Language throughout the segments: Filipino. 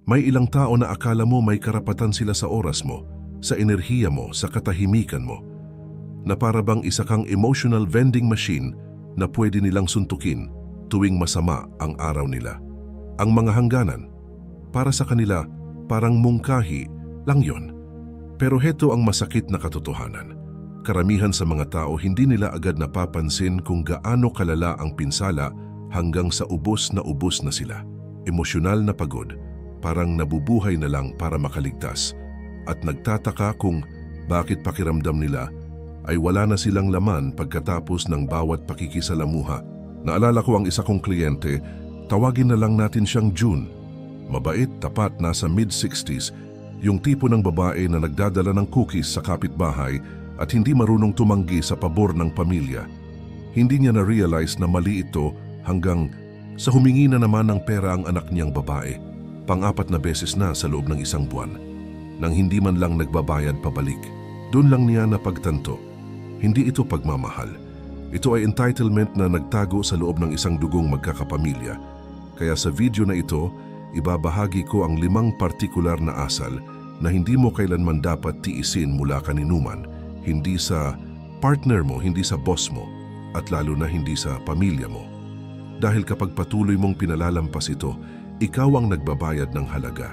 May ilang tao na akala mo may karapatan sila sa oras mo, sa enerhiya mo, sa katahimikan mo. Na para bang isa kang emotional vending machine na pwede nilang suntukin tuwing masama ang araw nila. Ang mga hangganan, para sa kanila, parang mungkahi lang yon. Pero heto ang masakit na katotohanan. Karamihan sa mga tao hindi nila agad napapansin kung gaano kalala ang pinsala hanggang sa ubos na sila. Emosyonal na pagod, parang nabubuhay na lang para makaligtas. At nagtataka kung bakit pakiramdam nila ay wala na silang laman pagkatapos ng bawat pakikisalamuha. Naalala ko ang isa kong kliyente, tawagin na lang natin siyang June. Mabait, tapat, nasa mid-60s, yung tipo ng babae na nagdadala ng cookies sa kapitbahay at hindi marunong tumanggi sa pabor ng pamilya. Hindi niya na-realize na mali ito hanggang sa humingi na naman ng pera ang anak niyang babae. Pang-4 na beses na sa loob ng 1 buwan. Nang hindi man lang nagbabayad pabalik. Doon lang niya napagtanto. Hindi ito pagmamahal. Ito ay entitlement na nagtago sa loob ng isang dugong magkakapamilya. Kaya sa video na ito, ibabahagi ko ang 5 partikular na asal na hindi mo kailanman dapat tiisin mula kaninuman, hindi sa partner mo, hindi sa boss mo, at lalo na hindi sa pamilya mo. Dahil kapag patuloy mong pinalalampas ito, ikaw ang nagbabayad ng halaga.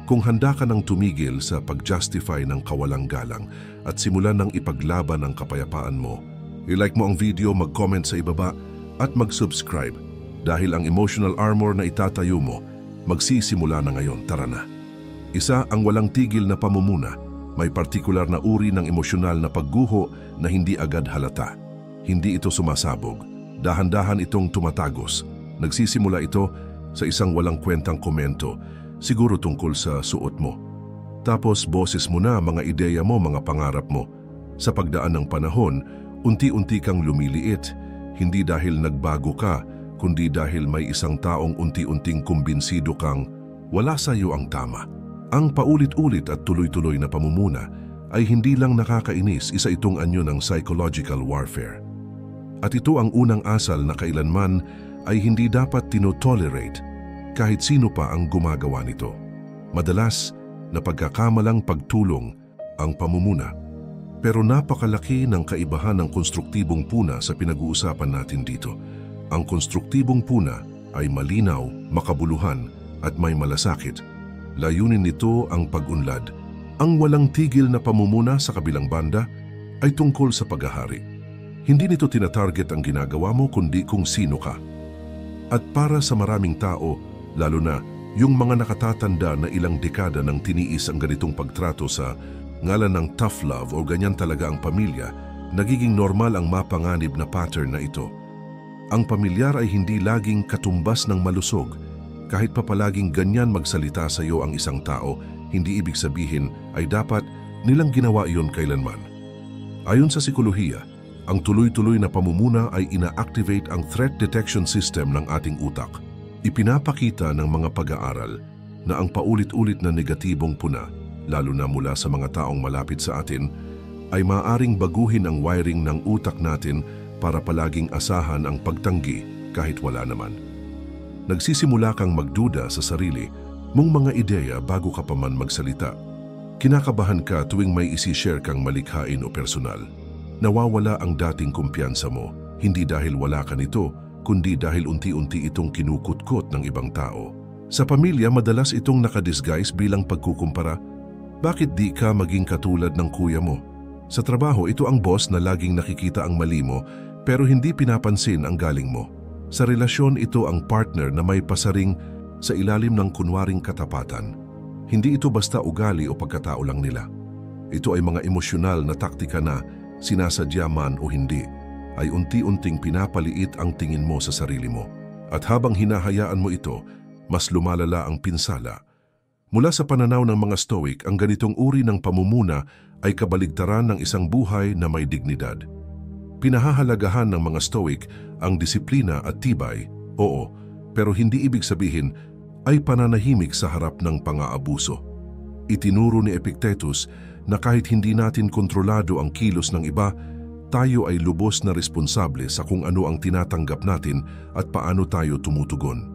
Kung handa ka nang tumigil sa pag-justify ng kawalang galang at simulan ng ipaglaban ang kapayapaan mo, i-like mo ang video, mag-comment sa ibaba at mag-subscribe dahil ang emotional armor na itatayo mo magsisimula na ngayon. Tara na. Isa, ang walang tigil na pamumuna. May partikular na uri ng emosyonal na pagguho na hindi agad halata. Hindi ito sumasabog. Dahan-dahan itong tumatagos. Nagsisimula ito sa isang walang kwentang komento, siguro tungkol sa suot mo. Tapos boses mo na mga ideya mo, mga pangarap mo. Sa pagdaan ng panahon, unti-unti kang lumiliit, hindi dahil nagbago ka, kundi dahil may isang taong unti-unting kumbinsido kang wala sa iyo ang tama. Ang paulit-ulit at tuloy-tuloy na pamumuna ay hindi lang nakakainis, isa itong anyo ng psychological warfare. At ito ang unang asal na kailanman ay hindi dapat tinotolerate kahit sino pa ang gumagawa nito. Madalas, napagkakamalang pagtulong ang pamumuna. Pero napakalaki ng kaibahan ng konstruktibong puna sa pinag-uusapan natin dito. Ang konstruktibong puna ay malinaw, makabuluhan at may malasakit. Layunin nito ang pag-unlad. Ang walang tigil na pamumuna sa kabilang banda ay tungkol sa paghahari. Hindi nito tinatarget ang ginagawa mo kundi kung sino ka. At para sa maraming tao, lalo na yung mga nakatatanda na ilang dekada nang tiniis ang ganitong pagtrato sa ngalan ng tough love o ganyan talaga ang pamilya, nagiging normal ang mapanganib na pattern na ito. Ang pamilyar ay hindi laging katumbas ng malusog. Kahit pa palaging ganyan magsalita sa iyo ang isang tao, hindi ibig sabihin ay dapat nilang ginawa iyon kailanman. Ayon sa psikolohiya, ang tuloy-tuloy na pamumuna ay ina-activate ang threat detection system ng ating utak. Ipinapakita ng mga pag-aaral na ang paulit-ulit na negatibong puna, lalo na mula sa mga taong malapit sa atin, ay maaaring baguhin ang wiring ng utak natin para palaging asahan ang pagtanggi kahit wala naman. Nagsisimula kang magduda sa sarili mong mga ideya bago ka pa man magsalita. Kinakabahan ka tuwing may isi-share kang malikhain o personal. Nawawala ang dating kumpiyansa mo, hindi dahil wala ka nito, kundi dahil unti-unti itong kinukutkot ng ibang tao. Sa pamilya, madalas itong nakadisguise bilang pagkukumpara. Bakit di ka maging katulad ng kuya mo? Sa trabaho, ito ang boss na laging nakikita ang mali mo pero hindi pinapansin ang galing mo. Sa relasyon, ito ang partner na may pasaring sa ilalim ng kunwaring katapatan. Hindi ito basta ugali o pagkatao lang nila. Ito ay mga emosyonal na taktika na sinasadya man o hindi, ay unti-unting pinapaliit ang tingin mo sa sarili mo. At habang hinahayaan mo ito, mas lumalala ang pinsala. Mula sa pananaw ng mga Stoic, ang ganitong uri ng pamumuna ay kabaligtaran ng isang buhay na may dignidad. Pinahahalagahan ng mga Stoic ang disiplina at tibay, oo, pero hindi ibig sabihin ay pananahimik sa harap ng pang-aabuso. Itinuro ni Epictetus na kahit hindi natin kontrolado ang kilos ng iba, tayo ay lubos na responsable sa kung ano ang tinatanggap natin at paano tayo tumutugon.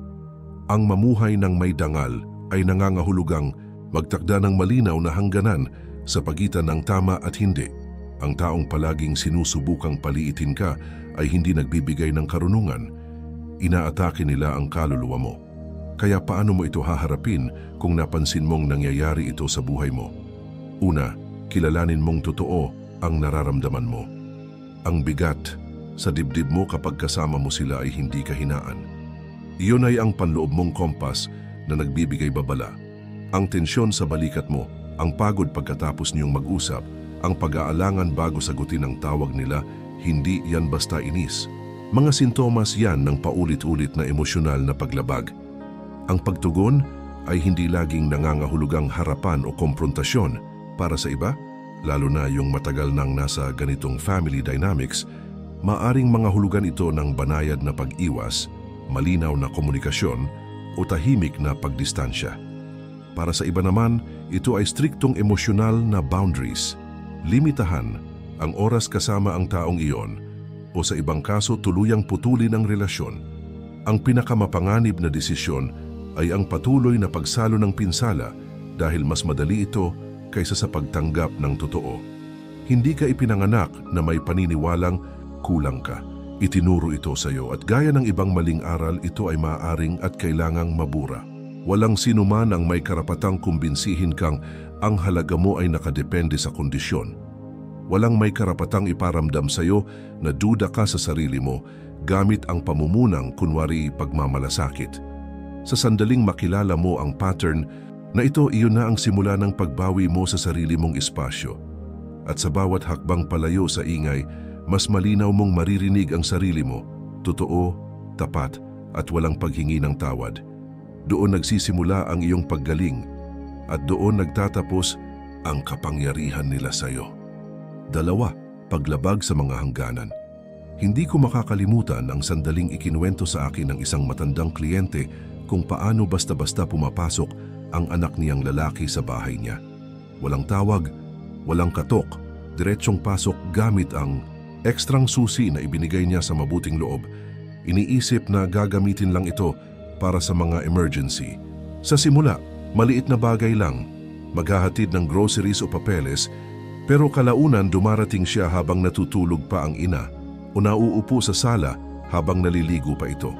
Ang mamuhay ng may dangal ay nangangahulugang magtakda ng malinaw na hangganan sa pagitan ng tama at hindi. Ang taong palaging sinusubukang paliitin ka ay hindi nagbibigay ng karunungan. Inaatake nila ang kaluluwa mo. Kaya paano mo ito haharapin kung napansin mong nangyayari ito sa buhay mo? Una, kilalanin mong totoo ang nararamdaman mo. Ang bigat sa dibdib mo kapag kasama mo sila ay hindi kahinaan. Iyon ay ang panloob mong kompas na nagbibigay babala. Ang tensyon sa balikat mo, ang pagod pagkatapos niyong mag-usap, ang pag-aalangan bago sagutin ang tawag nila, hindi yan basta inis. Mga sintomas yan ng paulit-ulit na emosyonal na paglabag. Ang pagtugon ay hindi laging nangangahulugang harapan o komprontasyon. Para sa iba, lalo na yung matagal nang nasa ganitong family dynamics, maaring mga hulugan ito ng banayad na pag-iwas, malinaw na komunikasyon o tahimik na pagdistansya. Para sa iba naman, ito ay striktong emosyonal na boundaries. Limitahan ang oras kasama ang taong iyon o sa ibang kaso tuluyang putulin ang relasyon. Ang pinakamapanganib na desisyon ay ang patuloy na pagsalo ng pinsala dahil mas madali ito kaysa sa pagtanggap ng totoo. Hindi ka ipinanganak na may paniniwalang kulang ka. Itinuro ito sa iyo at gaya ng ibang maling aral, ito ay maaaring at kailangang mabura. Walang sinuman ang may karapatang kumbinsihin kang ang halaga mo ay nakadepende sa kondisyon. Walang may karapatang iparamdam sa iyo na duda ka sa sarili mo gamit ang pamumunang kunwari pagmamalasakit. Sa sandaling makilala mo ang pattern na ito, iyon na ang simula ng pagbawi mo sa sarili mong espasyo. At sa bawat hakbang palayo sa ingay, mas malinaw mong maririnig ang sarili mo, totoo, tapat at walang paghingi ng tawad. Doon nagsisimula ang iyong paggaling at doon nagtatapos ang kapangyarihan nila sa iyo. 2, paglabag sa mga hangganan. Hindi ko makakalimutan ang sandaling ikinuwento sa akin ng isang matandang kliyente kung paano basta-basta pumapasok ang anak niyang lalaki sa bahay niya. Walang tawag, walang katok, diretsong pasok gamit ang ekstrang susi na ibinigay niya sa mabuting loob. Iniisip na gagamitin lang ito para sa mga emergency. Sa simula, maliit na bagay lang, maghahatid ng groceries o papeles, pero kalaunan dumarating siya habang natutulog pa ang ina o nauupo sa sala habang naliligo pa ito.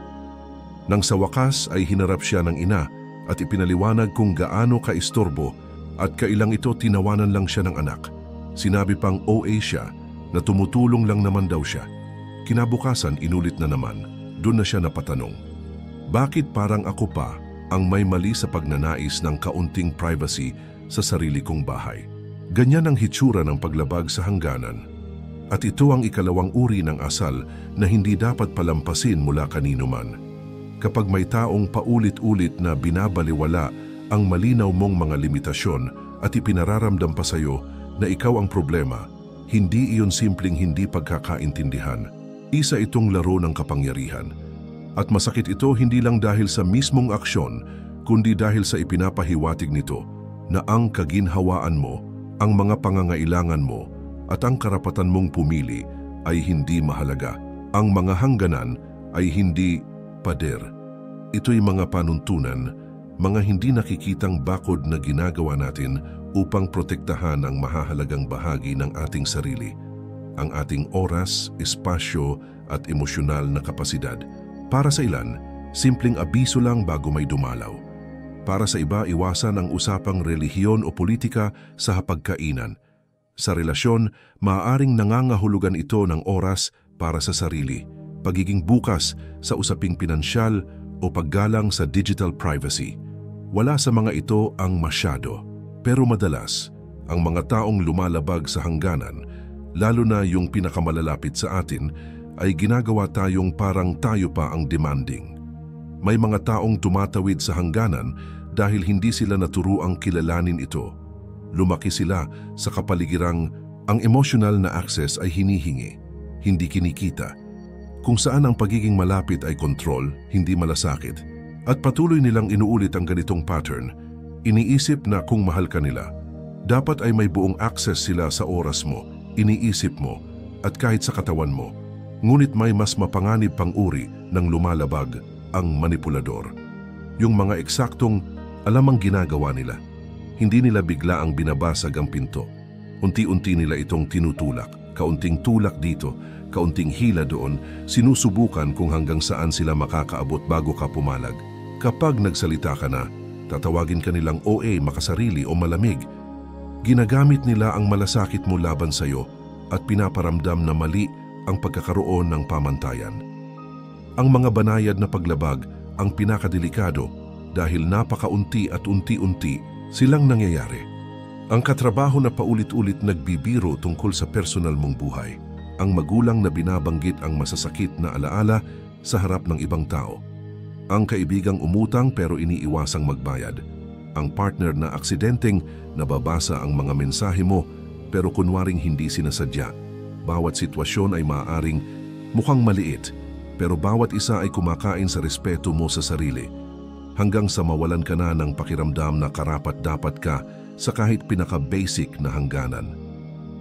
Nang sa wakas ay hinarap siya ng ina at ipinaliwanag kung gaano kaistorbo at kailang ito tinawanan lang siya ng anak. Sinabi pang OA siya na tumutulong lang naman daw siya. Kinabukasan inulit na naman, doon na siya napatanong. Bakit parang ako pa ang may mali sa pagnanais ng kaunting privacy sa sarili kong bahay? Ganyan ang hitsura ng paglabag sa hangganan. At ito ang ikalawang uri ng asal na hindi dapat palampasin mula kanino man. Kapag may taong paulit-ulit na binabaliwala ang malinaw mong mga limitasyon at ipinararamdam pa sa iyo na ikaw ang problema, hindi iyon simpleng hindi pagkakaintindihan. Isa itong laro ng kapangyarihan. At masakit ito hindi lang dahil sa mismong aksyon, kundi dahil sa ipinapahiwatig nito na ang kaginhawaan mo, ang mga pangangailangan mo, at ang karapatan mong pumili ay hindi mahalaga. Ang mga hangganan ay hindi pader. Ito'y mga panuntunan, mga hindi nakikitang bakod na ginagawa natin upang protektahan ang mahahalagang bahagi ng ating sarili, ang ating oras, espasyo at emosyonal na kapasidad. Para sa ilan, simpleng abiso lang bago may dumalaw. Para sa iba, iwasan ang usapang relihiyon o politika sa hapagkainan. Sa relasyon, maaaring nangangahulugan ito ng oras para sa sarili, pagiging bukas sa usaping pinansyal o paggalang sa digital privacy. Wala sa mga ito ang masyado, pero madalas, ang mga taong lumalabag sa hangganan, lalo na yung pinakamalalapit sa atin, ay ginagawa tayong parang tayo pa ang demanding. May mga taong tumatawid sa hangganan dahil hindi sila naturuang kilalanin ito. Lumaki sila sa kapaligirang ang emotional na access ay hinihingi, hindi kinikita. Kung saan ang pagiging malapit ay kontrol, hindi malasakit. At patuloy nilang inuulit ang ganitong pattern. Iniisip na kung mahal ka nila, dapat ay may buong access sila sa oras mo, iniisip mo, at kahit sa katawan mo. Ngunit may mas mapanganib pang uri ng lumalabag, ang manipulador. Yung mga eksaktong Alam ang ginagawa nila. Hindi nila bigla ang binabasag ang pinto. Unti-unti nila itong tinutulak. Kaunting tulak dito, kaunting hila doon, sinusubukan kung hanggang saan sila makakaabot bago ka pumalag. Kapag nagsalita ka na, tatawagin ka nilang OA, makasarili o malamig. Ginagamit nila ang malasakit mo laban sa'yo at pinaparamdam na mali ang pagkakaroon ng pamantayan. Ang mga banayad na paglabag ang pinakadelikado dahil napakaunti at unti-unti silang nangyayari. Ang katrabaho na paulit-ulit nagbibiro tungkol sa personal mong buhay. Ang magulang na binabanggit ang masasakit na alaala sa harap ng ibang tao. Ang kaibigang umutang pero iniiwasang magbayad. Ang partner na aksidenteng nababasa ang mga mensahe mo pero kunwaring hindi sinasadya. Bawat sitwasyon ay maaaring mukhang maliit pero bawat isa ay kumakain sa respeto mo sa sarili. Hanggang sa mawalan ka na ng pakiramdam na karapat-dapat ka sa kahit pinaka-basic na hangganan.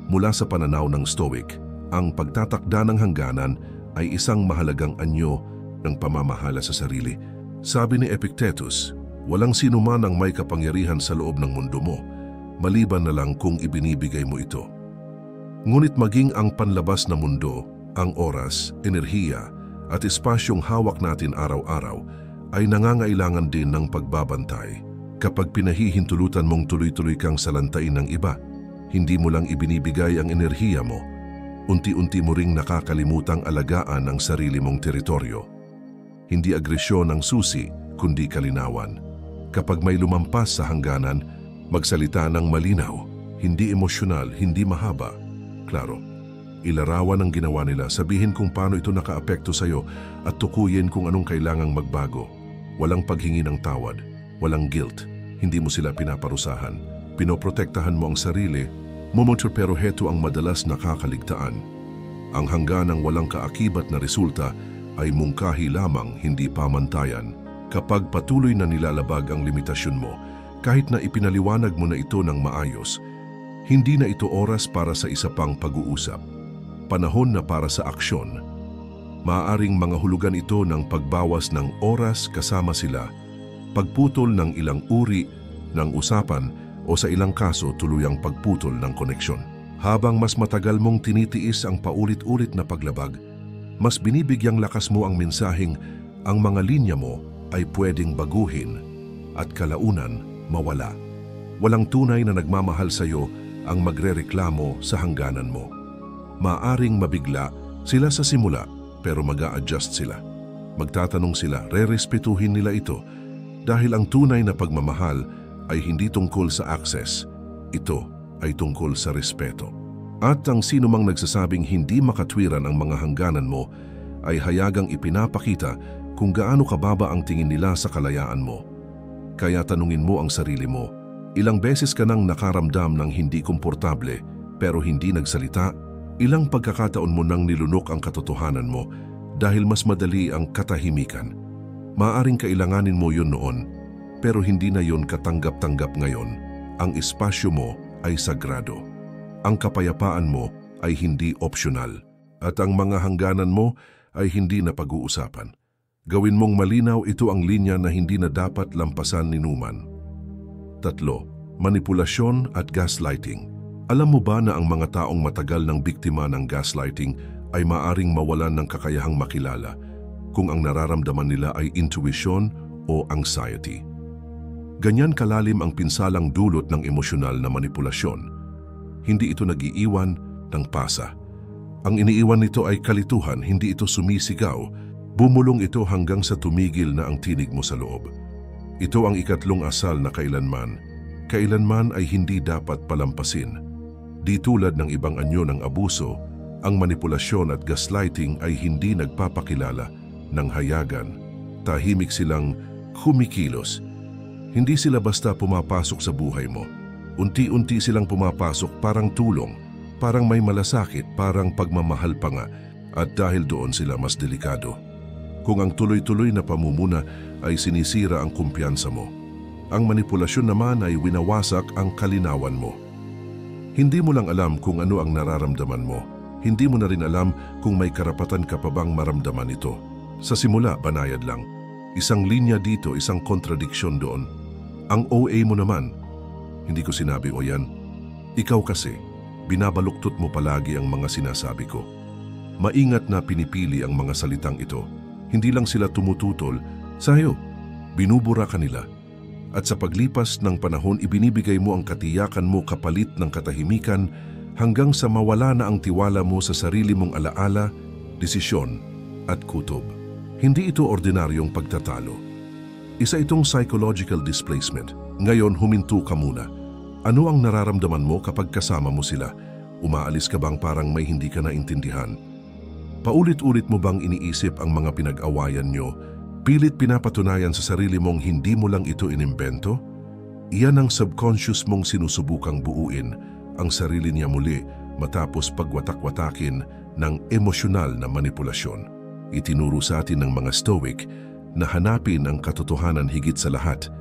Mula sa pananaw ng Stoic, ang pagtatakda ng hangganan ay isang mahalagang anyo ng pamamahala sa sarili. Sabi ni Epictetus, walang sinuman ang may kapangyarihan sa loob ng mundo mo, maliban na lang kung ibinibigay mo ito. Ngunit maging ang panlabas na mundo, ang oras, enerhiya at espasyong hawak natin araw-araw ay nangangailangan din ng pagbabantay. Kapag pinahihintulutan mong tuloy-tuloy kang salantain ng iba, hindi mo lang ibinibigay ang enerhiya mo, unti-unti mo ring nakakalimutang alagaan ang sarili mong teritoryo. Hindi agresyon ang susi, kundi kalinawan. Kapag may lumampas sa hangganan, magsalita ng malinaw, hindi emosyonal, hindi mahaba. Klaro, ilarawan ang ginawa nila, sabihin kung paano ito nakaapekto sa'yo at tukuyin kung anong kailangang magbago. Walang paghingi ng tawad, walang guilt, hindi mo sila pinaparusahan. Pinoprotektahan mo ang sarili, pero heto ang madalas nakakaligtaan. Ang hangganang walang kaakibat na resulta ay mungkahi lamang, hindi pamantayan. Kapag patuloy na nilalabag ang limitasyon mo, kahit na ipinaliwanag mo na ito ng maayos, hindi na ito oras para sa isa pang pag-uusap. Panahon na para sa aksyon. Maaaring mga hulugan ito ng pagbawas ng oras kasama sila, pagputol ng ilang uri ng usapan o sa ilang kaso tuluyang pagputol ng koneksyon. Habang mas matagal mong tinitiis ang paulit-ulit na paglabag, mas binibigyang lakas mo ang mensaheng ang mga linya mo ay pwedeng baguhin at kalaunan mawala. Walang tunay na nagmamahal sa iyo ang magrereklamo sa hangganan mo. Maaring mabigla sila sa simula pero mag-a-adjust sila. Magtatanong sila, rerespetuhin nila ito dahil ang tunay na pagmamahal ay hindi tungkol sa access. Ito ay tungkol sa respeto. At ang sino mang nagsasabing hindi makatwiran ang mga hangganan mo ay hayagang ipinapakita kung gaano kababa ang tingin nila sa kalayaan mo. Kaya tanungin mo ang sarili mo, ilang beses ka nang nakaramdam ng hindi komportable pero hindi nagsalita? Ilang pagkakataon mo nang nilunok ang katotohanan mo dahil mas madali ang katahimikan? Maaring kailanganin mo yun noon, pero hindi na yun katanggap-tanggap ngayon. Ang espasyo mo ay sagrado. Ang kapayapaan mo ay hindi optional. At ang mga hangganan mo ay hindi na pag-uusapan. Gawin mong malinaw, ito ang linya na hindi na dapat lampasan ni Numan. 3. Manipulasyon at gaslighting. Alam mo ba na ang mga taong matagal ng biktima ng gaslighting ay maaring mawalan ng kakayahang makilala kung ang nararamdaman nila ay intuition o anxiety? Ganyan kalalim ang pinsalang dulot ng emosyonal na manipulasyon. Hindi ito nag-iiwan ng pasa. Ang iniiwan nito ay kalituhan, hindi ito sumisigaw. Bumulong ito hanggang sa tumigil na ang tinig mo sa loob. Ito ang ikatlong asal na kailanman ay hindi dapat palampasin. Di tulad ng ibang anyo ng abuso, ang manipulasyon at gaslighting ay hindi nagpapakilala ng hayagan. Tahimik silang kumikilos. Hindi sila basta pumapasok sa buhay mo. Unti-unti silang pumapasok, parang tulong, parang may malasakit, parang pagmamahal pa nga, at dahil doon sila mas delikado. Kung ang tuloy-tuloy na pamumuna ay sinisira ang kumpiyansa mo, ang manipulasyon naman ay winawasak ang kalinawan mo. Hindi mo lang alam kung ano ang nararamdaman mo. Hindi mo na rin alam kung may karapatan ka pa bang maramdaman ito. Sa simula, banayad lang. Isang linya dito, isang kontradiksyon doon. Ang OA mo naman. Hindi ko sinabi o yan. Ikaw kasi, binabaluktot mo palagi ang mga sinasabi ko. Maingat na pinipili ang mga salitang ito. Hindi lang sila tumututol sa'yo. Binubura ka nila. At sa paglipas ng panahon, ibinibigay mo ang katiyakan mo kapalit ng katahimikan hanggang sa mawala na ang tiwala mo sa sarili mong alaala, desisyon at kutob. Hindi ito ordinaryong pagtatalo. Isa itong psychological displacement. Ngayon, huminto ka muna. Ano ang nararamdaman mo kapag kasama mo sila? Umaalis ka bang parang may hindi ka naintindihan? Paulit-ulit mo bang iniisip ang mga pinag-awayan nyo? Pilit pinapatunayan sa sarili mong hindi mo lang ito inimbento? Iyan ang subconscious mong sinusubukang buuin ang sarili niya muli matapos pagwatak-watakin ng emosyonal na manipulasyon. Itinuro sa atin ng mga Stoic na hanapin ang katotohanan higit sa lahat.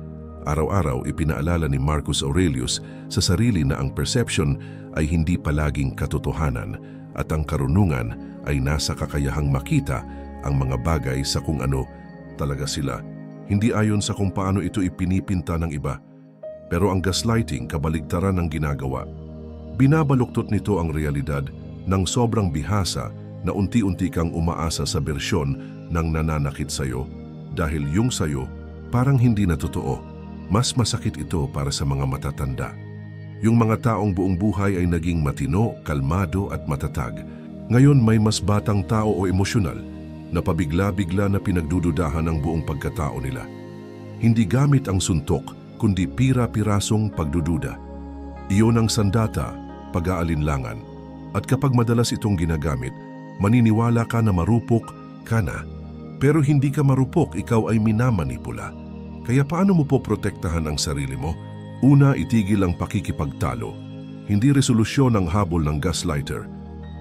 Araw-araw ipinaalala ni Marcus Aurelius sa sarili na ang perception ay hindi palaging katotohanan at ang karunungan ay nasa kakayahang makita ang mga bagay sa kung ano talaga sila, hindi ayon sa kung paano ito ipinipinta ng iba. Pero ang gaslighting, kabaligtaran ng ginagawa. Binabaluktot nito ang realidad ng sobrang bihasa na unti-unti kang umaasa sa bersyon ng nananakit sa'yo dahil yung sa'yo parang hindi na totoo. Mas masakit ito para sa mga matatanda. Yung mga taong buong buhay ay naging matino, kalmado at matatag. Ngayon may mas batang tao o emosyonal na pabigla-bigla na pinagdududahan ang buong pagkatao nila. Hindi gamit ang suntok, kundi pira-pirasong pagdududa. Iyon ang sandata, pag-aalinlangan. At kapag madalas itong ginagamit, maniniwala ka na marupok ka na. Pero hindi ka marupok, ikaw ay minamanipula. Kaya paano mo po protektahan ang sarili mo? Una, itigil ang pakikipagtalo. Hindi resolusyon ang habol ng gaslighter.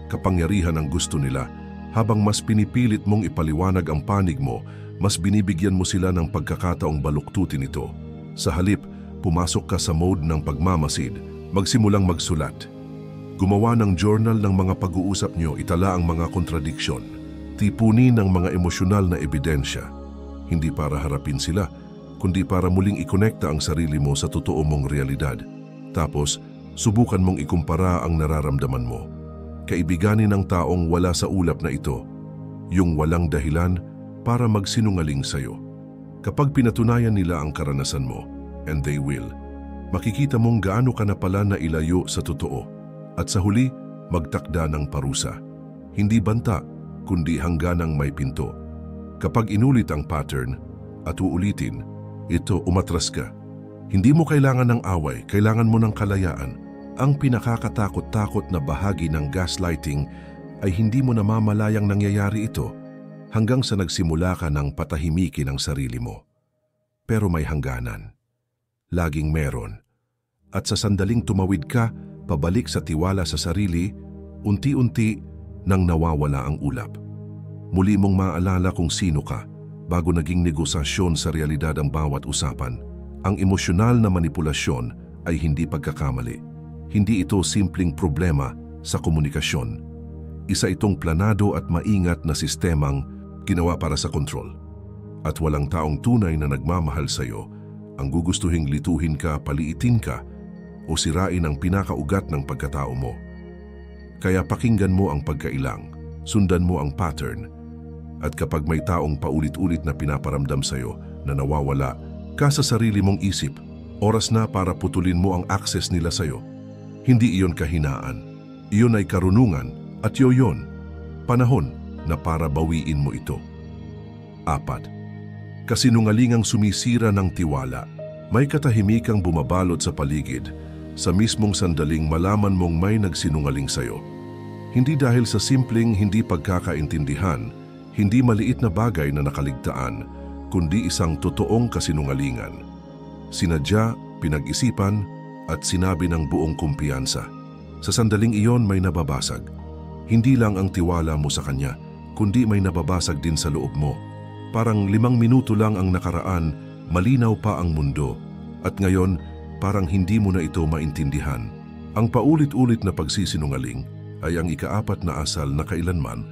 Kapangyarihan ang gusto nila. Habang mas pinipilit mong ipaliwanag ang panig mo, mas binibigyan mo sila ng pagkakataong baluktutin ito. Sa halip, pumasok ka sa mode ng pagmamasid, magsimulang magsulat. Gumawa ng journal ng mga pag-uusap nyo, itala ang mga kontradiksyon. Tipunin ang mga emosyonal na ebidensya. Hindi para harapin sila, kundi para muling ikonekta ang sarili mo sa totoo mong realidad. Tapos, subukan mong ikumpara ang nararamdaman mo. Kaibiganin ng taong wala sa ulap na ito, yung walang dahilan para magsinungaling sa'yo. Kapag pinatunayan nila ang karanasan mo, and they will, makikita mong gaano ka na pala na ilayo sa totoo. At sa huli, magtakda ng parusa. Hindi banta, kundi hangganang may pinto. Kapag inulit ang pattern at uulitin, ito umatras ka. Hindi mo kailangan ng away, kailangan mo ng kalayaan. Ang pinakakatakot-takot na bahagi ng gaslighting ay hindi mo namamalayang nangyayari ito hanggang sa nagsimula ka ng patahimikin ang sarili mo. Pero may hangganan. Laging meron. At sa sandaling tumawid ka, pabalik sa tiwala sa sarili, unti-unti nang nawawala ang ulap. Muli mong maalala kung sino ka bago naging negosasyon sa realidad ang bawat usapan. Ang emosyonal na manipulasyon ay hindi pagkakamali. Hindi ito simpleng problema sa komunikasyon. Isa itong planado at maingat na sistemang ginawa para sa kontrol. At walang taong tunay na nagmamahal sa iyo ang gugustuhing lituhin ka, paliitin ka, o sirain ang pinakaugat ng pagkatao mo. Kaya pakinggan mo ang pagkailang, sundan mo ang pattern, at kapag may taong paulit-ulit na pinaparamdam sa iyo na nawawala ka sa sarili mong isip, oras na para putulin mo ang access nila sa iyo. Hindi iyon kahinaan. Iyon ay karunungan at yon, panahon na para bawiin mo ito. 4. Kasinungalingang sumisira ng tiwala. May katahimikang bumabalot sa paligid sa mismong sandaling malaman mong may nagsinungaling sa'yo. Hindi dahil sa simpleng hindi pagkakaintindihan, hindi maliit na bagay na nakaligtaan, kundi isang totoong kasinungalingan. Sinadya, pinag-isipan, at sinabi ng buong kumpiyansa. Sa sandaling iyon may nababasag. Hindi lang ang tiwala mo sa kanya, kundi may nababasag din sa loob mo. Parang 5 minuto lang ang nakaraan, malinaw pa ang mundo. At ngayon, parang hindi mo na ito maintindihan. Ang paulit-ulit na pagsisinungaling ay ang ika-4 na asal na kailanman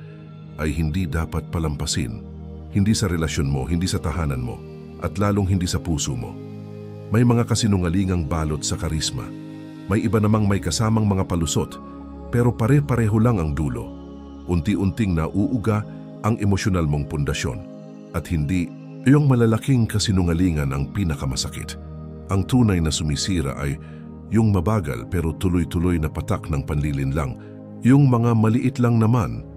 ay hindi dapat palampasin. Hindi sa relasyon mo, hindi sa tahanan mo, at lalong hindi sa puso mo. May mga kasinungalingang balot sa karisma. May iba namang may kasamang mga palusot, pero pare-pareho lang ang dulo. Unti-unting nauuga ang emosyonal mong pundasyon. At hindi iyong malalaking kasinungalingan ang pinakamasakit. Ang tunay na sumisira ay yung mabagal pero tuloy-tuloy na patak ng panlilinlang. Yung mga maliit lang naman,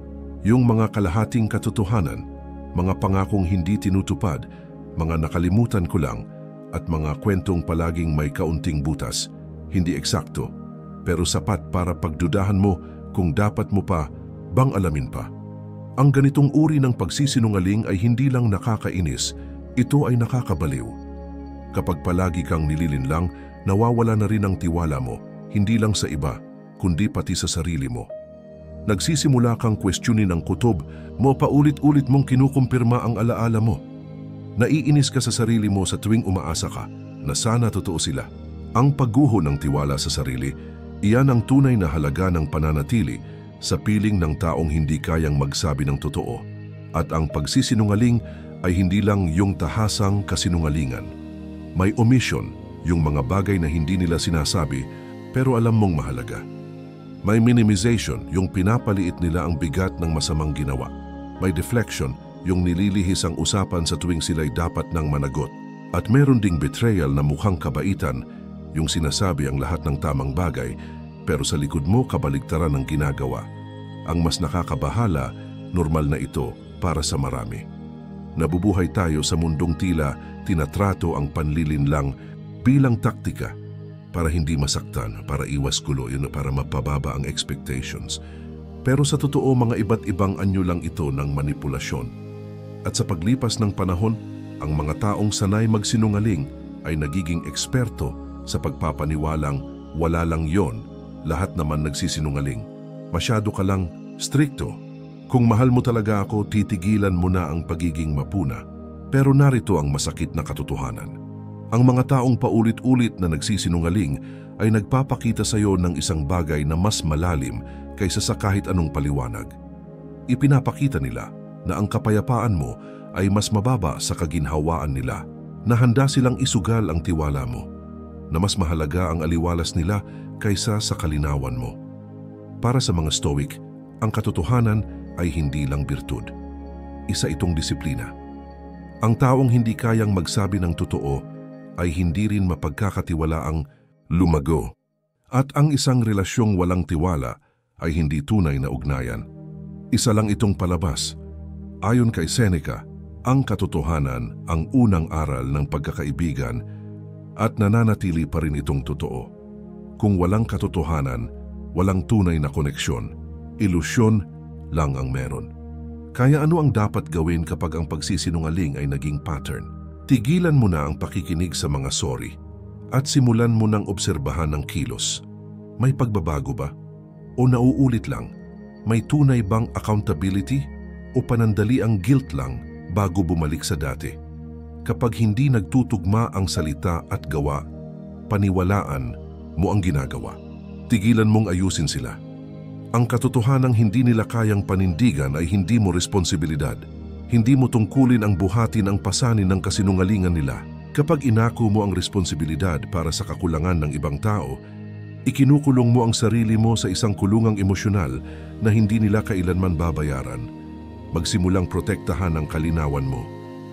yung mga kalahating katotohanan, mga pangakong hindi tinutupad, mga nakalimutan ko lang, at mga kwentong palaging may kaunting butas, hindi eksakto, pero sapat para pagdudahan mo kung dapat mo pa bang alamin pa. Ang ganitong uri ng pagsisinungaling ay hindi lang nakakainis, ito ay nakakabaliw. Kapag palagi kang nililinlang, nawawala na rin ang tiwala mo, hindi lang sa iba, kundi pati sa sarili mo. Nagsisimula kang kwestiyonin ang kutob mo, paulit-ulit mong kinukumpirma ang alaala mo. Naiinis ka sa sarili mo sa tuwing umaasa ka na sana totoo sila. Ang pagguho ng tiwala sa sarili, iyan ang tunay na halaga ng pananatili sa piling ng taong hindi kayang magsabi ng totoo. At ang pagsisinungaling ay hindi lang yung tahasang kasinungalingan. May omission, yung mga bagay na hindi nila sinasabi pero alam mong mahalaga. May minimization, yung pinapaliit nila ang bigat ng masamang ginawa. May deflection, yung nililihis ang usapan sa tuwing sila'y dapat nang managot. At meron ding betrayal na mukhang kabaitan, yung sinasabi ang lahat ng tamang bagay, pero sa likod mo kabaligtaran ang ginagawa. Ang mas nakakabahala, normal na ito para sa marami. Nabubuhay tayo sa mundong tila tinatrato ang panlilinlang bilang taktika para hindi masaktan, para iwas gulo, para mapababa ang expectations. Pero sa totoo, mga iba't ibang anyo lang ito ng manipulasyon. At sa paglipas ng panahon, ang mga taong sanay magsinungaling ay nagiging eksperto sa pagpapaniwalang wala lang yon, lahat naman nagsisinungaling. Masyado ka lang strikto. Kung mahal mo talaga ako, titigilan mo na ang pagiging mapuna. Pero narito ang masakit na katotohanan. Ang mga taong paulit-ulit na nagsisinungaling ay nagpapakita sa iyo ng isang bagay na mas malalim kaysa sa kahit anong paliwanag. Ipinapakita nila na ang kapayapaan mo ay mas mababa sa kaginhawaan nila, na handa silang isugal ang tiwala mo, na mas mahalaga ang aliwalas nila kaysa sa kalinawan mo. Para sa mga Stoic, ang katotohanan ay hindi lang birtud. Isa itong disiplina. Ang taong hindi kayang magsabi ng totoo ay hindi rin mapagkakatiwalaang lumago. At ang isang relasyong walang tiwala ay hindi tunay na ugnayan. Isa lang itong palabas. Ayon kay Seneca, ang katotohanan ang unang aral ng pagkakaibigan at nananatili pa rin itong totoo. Kung walang katotohanan, walang tunay na koneksyon, ilusyon lang ang meron. Kaya ano ang dapat gawin kapag ang pagsisinungaling ay naging pattern? Tigilan mo na ang pakikinig sa mga sorry at simulan mo ng obserbahan ng kilos. May pagbabago ba? O nauulit lang? May tunay bang accountability? O panandali ang guilt lang bago bumalik sa dati? Kapag hindi nagtutugma ang salita at gawa, paniwalaan mo ang ginagawa. Tigilan mong ayusin sila. Ang katotohanang hindi nila kayang panindigan ay hindi mo responsibilidad. Hindi mo tungkulin ang buhatin ang pasanin ng kasinungalingan nila. Kapag inako mo ang responsibilidad para sa kakulangan ng ibang tao, ikinukulong mo ang sarili mo sa isang kulungang emosyonal na hindi nila kailanman babayaran. Magsimulang protektahan ang kalinawan mo,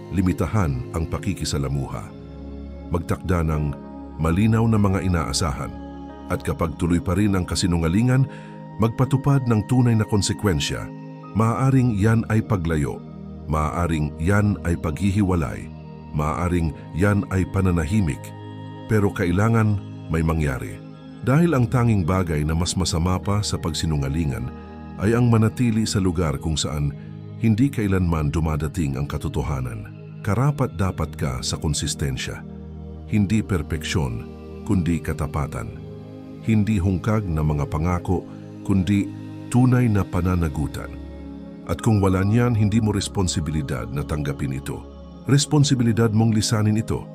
limitahan ang pakikisalamuha, magtakda ng malinaw na mga inaasahan, at kapag tuloy pa rin ang kasinungalingan, magpatupad ng tunay na konsekwensya. Maaaring yan ay paglayo, maaaring yan ay paghihiwalay, maaaring yan ay pananahimik, pero kailangan may mangyari. Dahil ang tanging bagay na mas masama pa sa pagsinungalingan ay ang manatili sa lugar kung saan hindi kailanman dumadating ang katotohanan. Karapat-dapat ka sa konsistensya. Hindi perpeksyon, kundi katapatan. Hindi hungkag na mga pangako, kundi tunay na pananagutan. At kung wala niyan, hindi mo responsibilidad na tanggapin ito. Responsibilidad mong lisanin ito.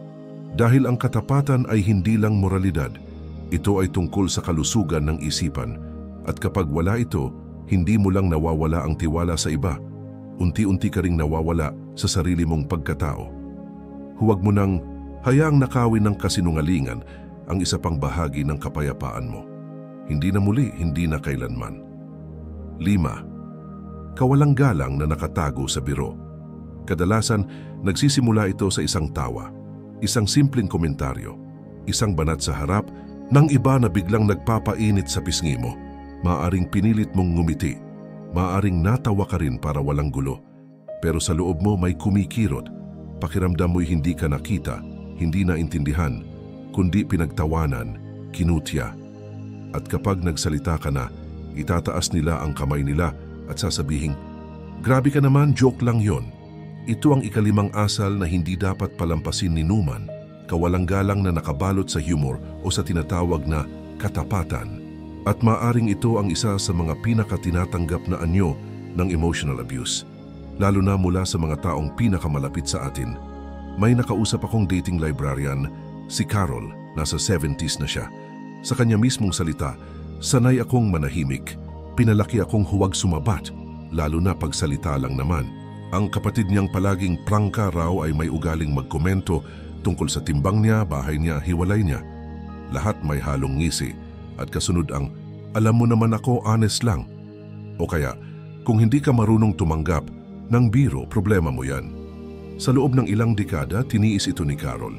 Dahil ang katapatan ay hindi lang moralidad. Ito ay tungkol sa kalusugan ng isipan. At kapag wala ito, hindi mo lang nawawala ang tiwala sa iba. Unti-unti ka ring nawawala sa sarili mong pagkatao. Huwag mo nang Hayaang nakawin ng kasinungalingan ang isa pang bahagi ng kapayapaan mo. Hindi na muli, hindi na kailanman. 5. Kawalang galang na nakatago sa biro. Kadalasan, nagsisimula ito sa isang tawa, isang simpleng komentaryo, isang banat sa harap ng iba na biglang nagpapainit sa pisngi mo. Maaring pinilit mong ngumiti, maaring natawa ka rin para walang gulo. Pero sa loob mo may kumikirot. Pakiramdam mo'y hindi ka nakita, hindi naintindihan, kundi pinagtawanan, kinutya. At kapag nagsalita ka na, itataas nila ang kamay nila at sasabihing, "Grabe ka naman, joke lang yon." Ito ang ikalimang asal na hindi dapat palampasin ni Newman, kawalang galang na nakabalot sa humor o sa tinatawag na katapatan. At maaring ito ang isa sa mga pinakatinatanggap na anyo ng emotional abuse, lalo na mula sa mga taong pinakamalapit sa atin. May nakausap akong dating librarian, si Carol, nasa 70s na siya. Sa kanya mismong salita, "Sanay akong manahimik, pinalaki akong huwag sumabat, lalo na pagsalita lang naman." Ang kapatid niyang palaging prangka raw ay may ugaling magkomento tungkol sa timbang niya, bahay niya, hiwalay niya. Lahat may halong ngisi at kasunod ang, "Alam mo naman ako, honest lang." O kaya, kung hindi ka marunong tumanggap ng biro, problema mo yan. Sa loob ng ilang dekada, tiniis ito ni Carol.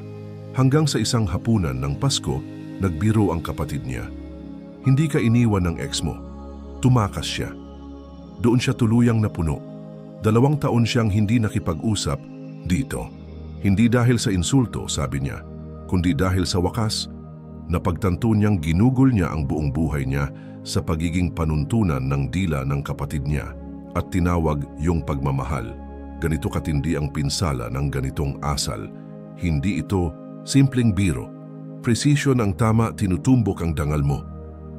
Hanggang sa isang hapunan ng Pasko, nagbiro ang kapatid niya. Hindi ka iniwan ng ex mo. Tumakas siya. Doon siya tuluyang napuno. 2 taon siyang hindi nakipag-usap dito. Hindi dahil sa insulto, sabi niya, kundi dahil sa wakas, napagtanto niyang ginugol niya ang buong buhay niya sa pagiging panuntunan ng dila ng kapatid niya at tinawag yung pagmamahal. Ganito katindi ang pinsala ng ganitong asal. Hindi ito simpleng biro. Precision ang tama, tinutumbok ang dangal mo.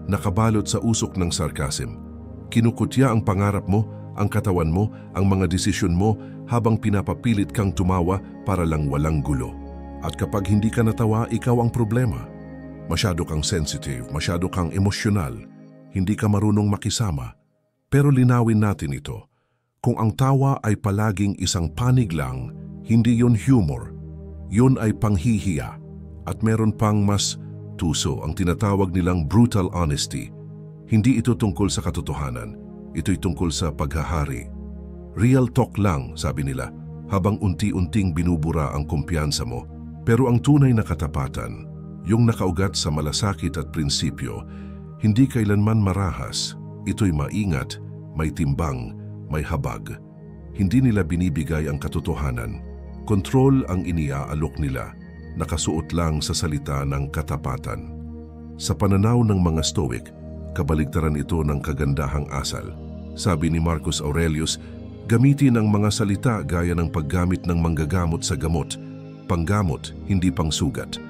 Nakabalot sa usok ng sarcasm. Kinukutya ang pangarap mo, ang katawan mo, ang mga desisyon mo habang pinapapilit kang tumawa para lang walang gulo. At kapag hindi ka natawa, ikaw ang problema. Masyado kang sensitive, masyado kang emosyonal, hindi ka marunong makisama. Pero linawin natin ito. Kung ang tawa ay palaging isang panig lang, hindi yon humor. Yon ay panghihiya. At meron pang mas tuso, ang tinatawag nilang brutal honesty. Hindi ito tungkol sa katotohanan. Ito'y tungkol sa paghahari. Real talk lang, sabi nila, habang unti-unting binubura ang kumpiyansa mo. Pero ang tunay na katapatan, yung nakaugat sa malasakit at prinsipyo, hindi kailanman marahas. Ito'y maingat, may timbang, may habag. Hindi nila binibigay ang katotohanan. Kontrol ang iniaalok nila, nakasuot lang sa salita ng katapatan. Sa pananaw ng mga Stoic, kabaligtaran ito ng kagandahang asal. Sabi ni Marcus Aurelius, gamitin ang mga salita gaya ng paggamit ng manggagamot sa gamot, panggamot, hindi pangsugat.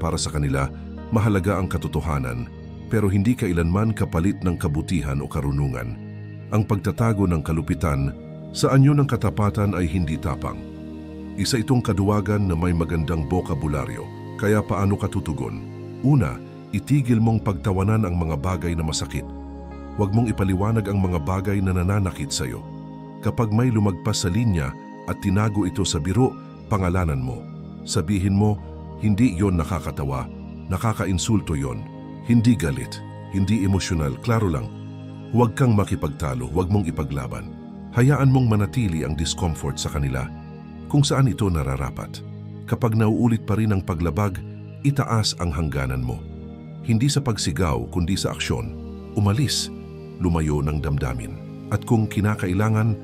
Para sa kanila, mahalaga ang katotohanan, pero hindi kailanman kapalit ng kabutihan o karunungan. Ang pagtatago ng kalupitan sa anyo ng katapatan ay hindi tapang. Isa itong kaduwagan na may magandang bokabularyo, kaya paano ka tutugon? Una, itigil mong pagtawanan ang mga bagay na masakit. Huwag mong ipaliwanag ang mga bagay na nananakit sa iyo. Kapag may lumagpas sa linya at tinago ito sa biro, pangalanan mo. Sabihin mo, hindi yon nakakatawa, nakakainsulto yon. Hindi galit, hindi emosyonal, klaro lang. Huwag kang makipagtalo, huwag mong ipaglaban. Hayaan mong manatili ang discomfort sa kanila kung saan ito nararapat. Kapag nauulit pa rin ang paglabag, itaas ang hangganan mo. Hindi sa pagsigaw kundi sa aksyon. Umalis, lumayo ng damdamin. At kung kinakailangan,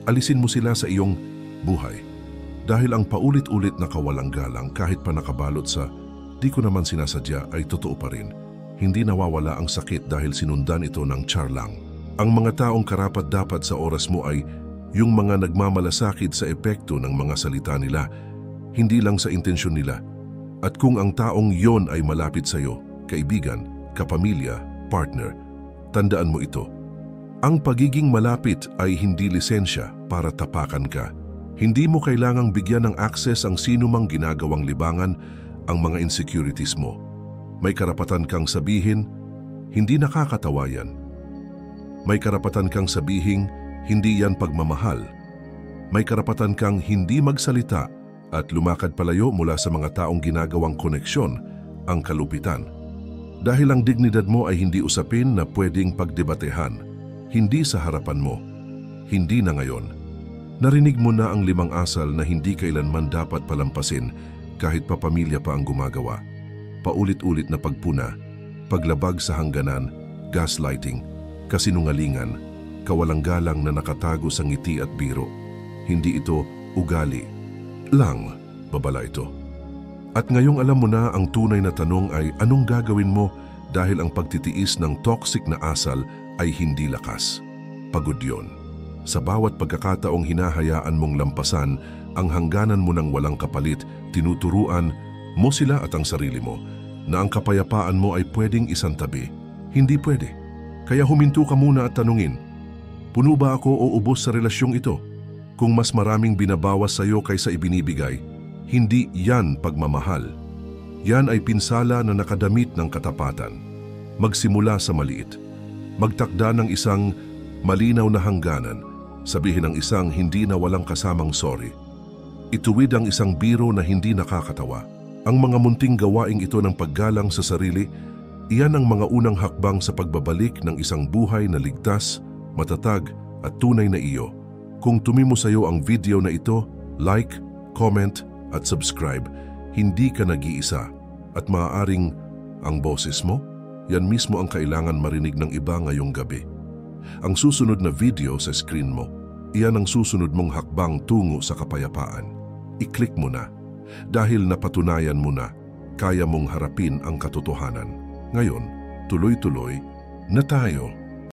alisin mo sila sa iyong buhay. Dahil ang paulit-ulit na kawalang galang kahit pa nakabalot sa "di ko naman sinasadya" ay totoo pa rin. Hindi nawawala ang sakit dahil sinundan ito ng char lang. Ang mga taong karapat-dapat sa oras mo ay yung mga nagmamalasakit sa epekto ng mga salita nila, hindi lang sa intensyon nila. At kung ang taong yon ay malapit sa iyo, kaibigan, kapamilya, partner, tandaan mo ito. Ang pagiging malapit ay hindi lisensya para tapakan ka. Hindi mo kailangang bigyan ng access ang sino mang ginagawang libangan ang mga insecurities mo. May karapatan kang sabihin, hindi nakakatawa yan. May karapatan kang sabihin, hindi yan pagmamahal. May karapatan kang hindi magsalita at lumakad palayo mula sa mga taong ginagawang koneksyon ang kalupitan. Dahil ang dignidad mo ay hindi usapin na pwedeng pagdebatehan, hindi sa harapan mo, hindi na ngayon. Narinig mo na ang 5 asal na hindi kailanman dapat palampasin kahit papamilya pa ang gumagawa. Paulit-ulit na pagpuna, paglabag sa hangganan, gaslighting, kasinungalingan, kawalang galang na nakatago sa ngiti at biro. Hindi ito ugali lang, babala ito. At ngayong alam mo na, ang tunay na tanong ay anong gagawin mo dahil ang pagtitiis ng toxic na asal ay hindi lakas. Pagod yun. Sa bawat pagkakataong hinahayaan mong lampasan ang hangganan mo ng walang kapalit, tinuturuan mo sila at ang sarili mo na ang kapayapaan mo ay pwedeng isantabi. Hindi pwede. Kaya huminto ka muna at tanungin, puno ba ako o ubos sa relasyong ito? Kung mas maraming binabawas sa iyo kaysa ibinibigay, hindi yan pagmamahal. Yan ay pinsala na nakadamit ng katapatan. Magsimula sa maliit. Magtakda ng isang malinaw na hangganan. Sabihin ng isang hindi na walang kasamang sorry. Ituwid ang isang biro na hindi nakakatawa. Ang mga munting gawaing ito ng paggalang sa sarili, iyan ang mga unang hakbang sa pagbabalik ng isang buhay na ligtas, matatag at tunay na iyo. Kung tumimo sa iyo ang video na ito, like, comment at subscribe, hindi ka nag-iisa at maaaring ang boses mo, yan mismo ang kailangan marinig ng iba ngayong gabi. Ang susunod na video sa screen mo, iyan ang susunod mong hakbang tungo sa kapayapaan. I-click mo na dahil napatunayan mo na kaya mong harapin ang katotohanan. Ngayon, tuloy-tuloy na tayo.